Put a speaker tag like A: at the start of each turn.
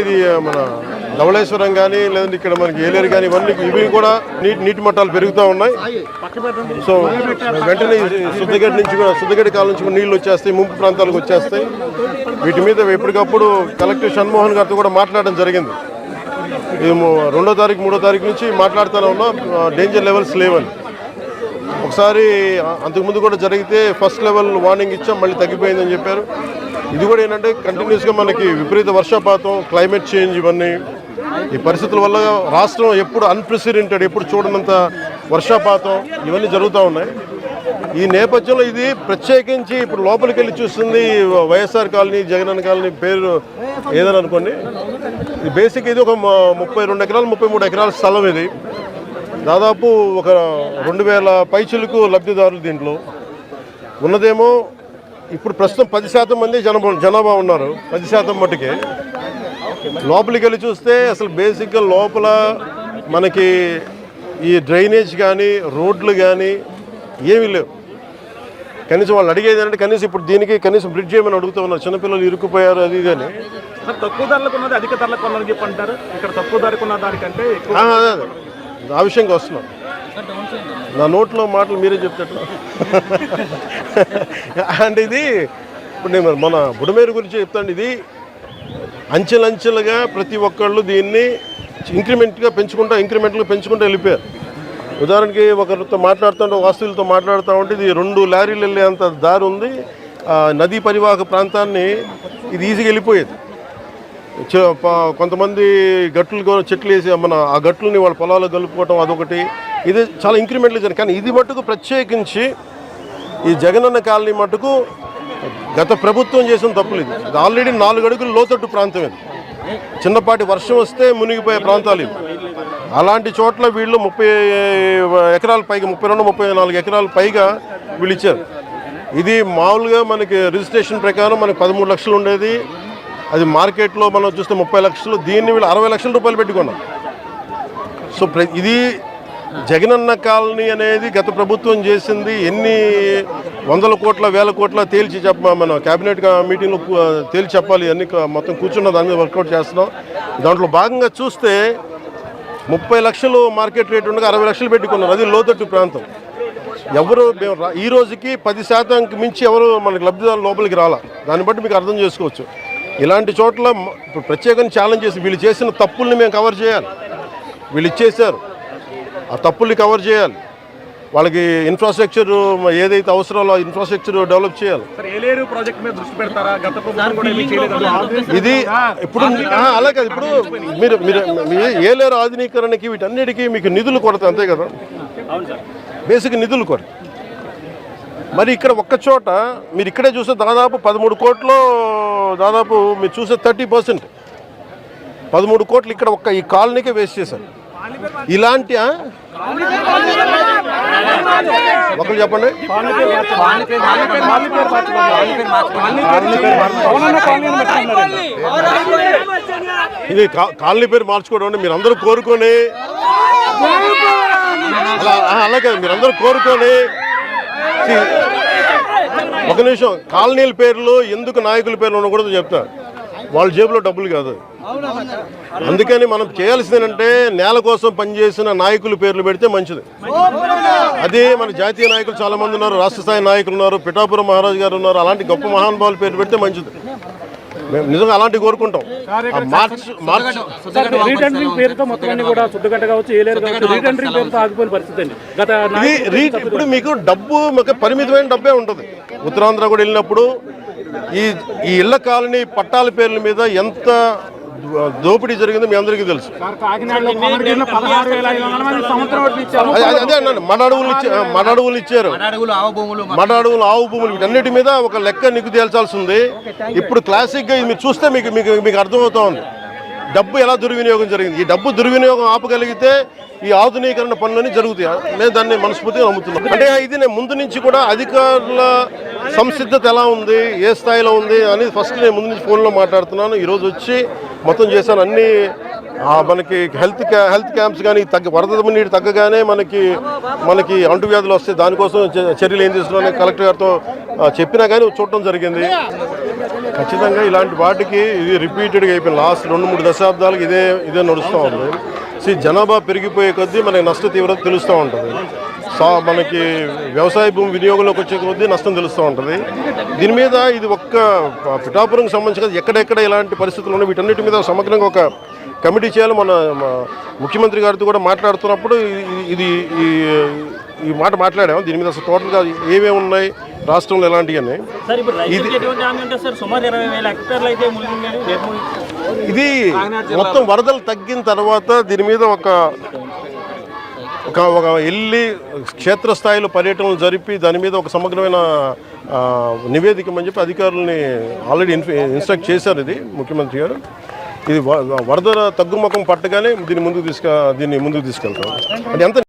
A: ఇది మన ధవళేశ్వరం కానీ లేదంటే ఇక్కడ మనకి ఏలేరు కానీ ఇవి కూడా నీటి మట్టాలు పెరుగుతూ ఉన్నాయి. సో వెంటనే శుద్ధగడ్డ నుంచి కూడా శుద్ధగడ్డ కాలం నుంచి కూడా నీళ్ళు వచ్చేస్తాయి, ముంపు ప్రాంతాలకు వచ్చేస్తాయి. వీటి మీద ఎప్పటికప్పుడు కలెక్టర్ షణ్మోహన్ గారితో కూడా మాట్లాడడం జరిగింది. ఇది 2వ తారీఖు 3వ తారీఖు నుంచి మాట్లాడుతూనే ఉన్నాం, డేంజర్ లెవెల్స్ లేవని. ఒకసారి అంతకుముందు కూడా జరిగితే ఫస్ట్ లెవెల్ వార్నింగ్ ఇచ్చాం, మళ్ళీ తగ్గిపోయిందని చెప్పారు. ఇది కూడా ఏంటంటే కంటిన్యూస్గా మనకి విపరీత వర్షపాతం, క్లైమేట్ చేంజ్, ఇవన్నీ ఈ పరిస్థితుల వల్ల రాష్ట్రం ఎప్పుడు అన్ప్రెసిడెంటెడ్, ఎప్పుడు చూడనంత వర్షపాతం ఇవన్నీ జరుగుతూ ఉన్నాయి. ఈ నేపథ్యంలో ఇది ప్రత్యేకించి ఇప్పుడు లోపలికి వెళ్ళి చూస్తుంది వైఎస్ఆర్ కాలనీ, జగనన్న కాలనీ పేరు ఏదని అనుకోండి. ఇది బేసిక్ ఇది ఒక 32 ఎకరాలు 33 ఎకరాల స్థలం. ఇది దాదాపు ఒక 2000 పైచిలకు లబ్ధిదారులు. దీంట్లో ఉన్నదేమో ఇప్పుడు ప్రస్తుతం 10% మంది జనాభా ఉన్నారు. 10% మట్టుకే. లోపలికి వెళ్ళి చూస్తే అసలు బేసిక్గా లోపల మనకి ఈ డ్రైనేజ్ కానీ రోడ్లు కానీ ఏమీ లేవు. కనీసం వాళ్ళు అడిగేది అంటే కనీసం ఇప్పుడు దీనికి కనీసం బ్రిడ్జ్ చేయమని అడుగుతూ ఉన్నారు. చిన్నపిల్లలు ఇరుక్కుపోయారు అది కానీ.
B: తక్కువ ధరలకు ఉన్నది అధిక ధరలకు ఉన్నది చెప్పంటారు. ఇక్కడ తక్కువ ధరకు ఉన్న దానికంటే
A: అదే ఆ విషయంగా వస్తున్నాం. నా నోట్లో మాటలు మీరే చెప్తారు. అంటే ఇది ఇప్పుడు నేను మన బుడమేరు గురించి చెప్తాను. ఇది అంచెలంచెలుగా ప్రతి ఒక్కళ్ళు దీన్ని ఇంక్రిమెంట్గా పెంచుకుంటూ వెళ్ళిపోయారు. ఉదాహరణకి ఒకరితో మాట్లాడుతుంటే, వాస్తువులతో మాట్లాడుతూ ఉంటే ఇది 2 లారీలు వెళ్ళేంత దారి ఉంది. నదీ పరివాహక ప్రాంతాన్ని ఇది ఈజీగా వెళ్ళిపోయేది. కొంతమంది గట్లు చెట్లు వేసి ఆ గట్లని వాళ్ళ పొలాల్లో కలుపుకోవటం అదొకటి. ఇది చాలా ఇంక్రిమెంట్లు జరిగింది. కానీ ఇది మట్టుకు ప్రత్యేకించి ఈ జగనన్న కాలనీ మట్టుకు గత ప్రభుత్వం చేసిన తప్పులు. ఇది ఆల్రెడీ 4 అడుగులు లోతట్టు ప్రాంతం. ఇది చిన్నపాటి వర్షం వస్తే మునిగిపోయే ప్రాంతాలు ఇవి. అలాంటి చోట్ల వీళ్ళు 30 ఎకరాల పైగా 32-34 ఎకరాల పైగా వీళ్ళు ఇచ్చారు. ఇది మామూలుగా మనకి రిజిస్ట్రేషన్ ప్రకారం మనకి 13 లక్షలు ఉండేది. అది మార్కెట్లో మనం చూస్తే 30 లక్షలు. దీన్ని వీళ్ళు 60 లక్షల రూపాయలు పెట్టుకున్నారు. సో ఇది జగనన్న కాలనీ అనేది గత ప్రభుత్వం చేసింది ఎన్ని 100 కోట్ల 1000 కోట్ల తేల్చి మన క్యాబినెట్ మీటింగ్లో తేల్చి చెప్పాలి. అన్ని మొత్తం కూర్చున్న దాని మీద వర్కౌట్ చేస్తున్నాం. దాంట్లో భాగంగా చూస్తే 30 లక్షలు మార్కెట్ రేట్ ఉండగా 60 లక్షలు పెట్టుకున్నారు. అది లోతట్టు ప్రాంతం. ఎవరు ఈ రోజుకి 10% మించి ఎవరు మనకి లబ్ధిదారులు లోపలికి రాలా. దాన్ని బట్టి మీకు అర్థం చేసుకోవచ్చు. ఇలాంటి చోట్ల ఇప్పుడు ప్రత్యేకంగా ఛాలెంజ్ చేసి వీళ్ళు చేసిన తప్పుల్ని మేము కవర్ చేయాలి. వీళ్ళు ఇచ్చేసారు, ఆ తప్పుల్ని కవర్ చేయాలి. వాళ్ళకి ఇన్ఫ్రాస్ట్రక్చర్ ఏదైతే అవసరాలో ఇన్ఫ్రాస్ట్రక్చర్ డెవలప్ చేయాలి. ఇది ఇప్పుడు అలా కాదు. ఇప్పుడు మీరు ఏలేరు ఆధునీకరణకి వీటన్నిటికీ మీకు నిధులు కొరత, అంతే కదా. బేసిక్ నిధులు కొరత. మరి ఇక్కడ ఒక్క చోట మీరు ఇక్కడే చూస్తే దాదాపు 13 కోట్లు, దాదాపు మీరు చూసే 30%, 13 కోట్లు ఇక్కడ ఒక్క ఈ కాలనీకే వేస్ట్ చేశారు. ఇలాంటి ఒకరు చెప్పండి. ఇది కాలనీ పేరు మార్చుకోవడం అంటే మీరు అందరూ కోరుకొని అలాగే మీరందరూ కోరుకొని ఒక నిమిషం కాలనీల పేర్లు ఎందుకు నాయకుల పేర్లు ఉండకూడదు చెప్తా. వాళ్ళ జేబులో డబ్బులు కాదు. అందుకని మనం చేయాల్సింది ఏంటంటే నేల కోసం పనిచేసిన నాయకుల పేర్లు పెడితే మంచిది. అదే మన జాతీయ నాయకులు చాలా మంది ఉన్నారు, రాష్ట్ర స్థాయి నాయకులు ఉన్నారు, పిఠాపురం మహారాజు గారు ఉన్నారు. అలాంటి గొప్ప మహానుభావుల పేర్లు పెడితే మంచిది. మేము నిజంగా అలాంటివి కోరుకుంటాం. ఇప్పుడు మీకు డబ్బు పరిమితమైన డబ్బే ఉంటుంది. ఉత్తరాంధ్ర కూడా వెళ్ళినప్పుడు ఈ ఇళ్ల కాలనీ పట్టాల పేర్ల మీద ఎంత దోపిడీ జరిగిందో మీ అందరికీ తెలుసు. అదే అన్నాను, మడ అడవులు ఇచ్చారు, మడ అడవులు, ఆవు భూములు, వీటన్నిటి మీద ఒక లెక్క నీకు తేల్చాల్సి ఉంది. ఇప్పుడు క్లాసిక్గా ఇది మీరు చూస్తే మీకు అర్థమవుతా ఉంది డబ్బు ఎలా దుర్వినియోగం జరిగింది. ఈ డబ్బు దుర్వినియోగం ఆపగలిగితే ఈ ఆధునీకరణ పనులన్నీ జరుగుతాయి. నేను దాన్ని మనస్ఫూర్తిగా నమ్ముతున్నాను. అంటే ఇది నేను ముందు నుంచి కూడా అధికారుల సంసిద్ధత ఎలా ఉంది, ఏ స్థాయిలో ఉంది అనేది ఫస్ట్ నేను ముందు నుంచి ఫోన్లో మాట్లాడుతున్నాను. ఈరోజు వచ్చి మొత్తం చేశాను. అన్నీ మనకి హెల్త్ క్యాంప్స్ కానీ వరద నీరు తగ్గగానే మనకి అంటువ్యాధులు వస్తాయి. దానికోసం చర్యలు ఏం తీసుకున్నాను కలెక్టర్ గారితో చెప్పినా కానీ చూడటం జరిగింది. ఖచ్చితంగా ఇలాంటి వాటికి ఇది రిపీటెడ్గా అయిపోయింది. లాస్ట్ 2-3 దశాబ్దాలకు ఇదే నడుస్తూ ఉంది. జనాభా పెరిగిపోయే కొద్దీ మనకి నష్ట తీవ్రత తెలుస్తూ ఉంటుంది. మనకి వ్యవసాయ భూమి వినియోగంలోకి వచ్చే కొద్దీ నష్టం తెలుస్తూ ఉంటుంది. దీని మీద ఇది ఒక్క పిఠాపురంకి సంబంధించి కదా, ఎక్కడెక్కడ ఇలాంటి పరిస్థితులు ఉన్నాయి వీటన్నిటి మీద సమగ్రంగా ఒక కమిటీ చేయాలి. మన ముఖ్యమంత్రి గారితో కూడా మాట్లాడుతున్నప్పుడు ఈ మాట మాట్లాడాము. దీని మీద అసలు టోటల్గా ఏమేమి ఉన్నాయి రాష్ట్రంలో ఎలాంటివి ఇది మొత్తం వరదలు తగ్గిన తర్వాత దీని మీద ఒక వెళ్ళి క్షేత్రస్థాయిలో పర్యటనలు జరిపి దాని మీద ఒక సమగ్రమైన నివేదిక అని చెప్పి అధికారులని ఆల్రెడీ ఇన్స్ట్రక్ట్ చేశారు ఇది ముఖ్యమంత్రి గారు. ఇది వరద తగ్గుముఖం పట్టగానే దీన్ని ముందుకు తీసుకెళ్తాం. అది ఎంత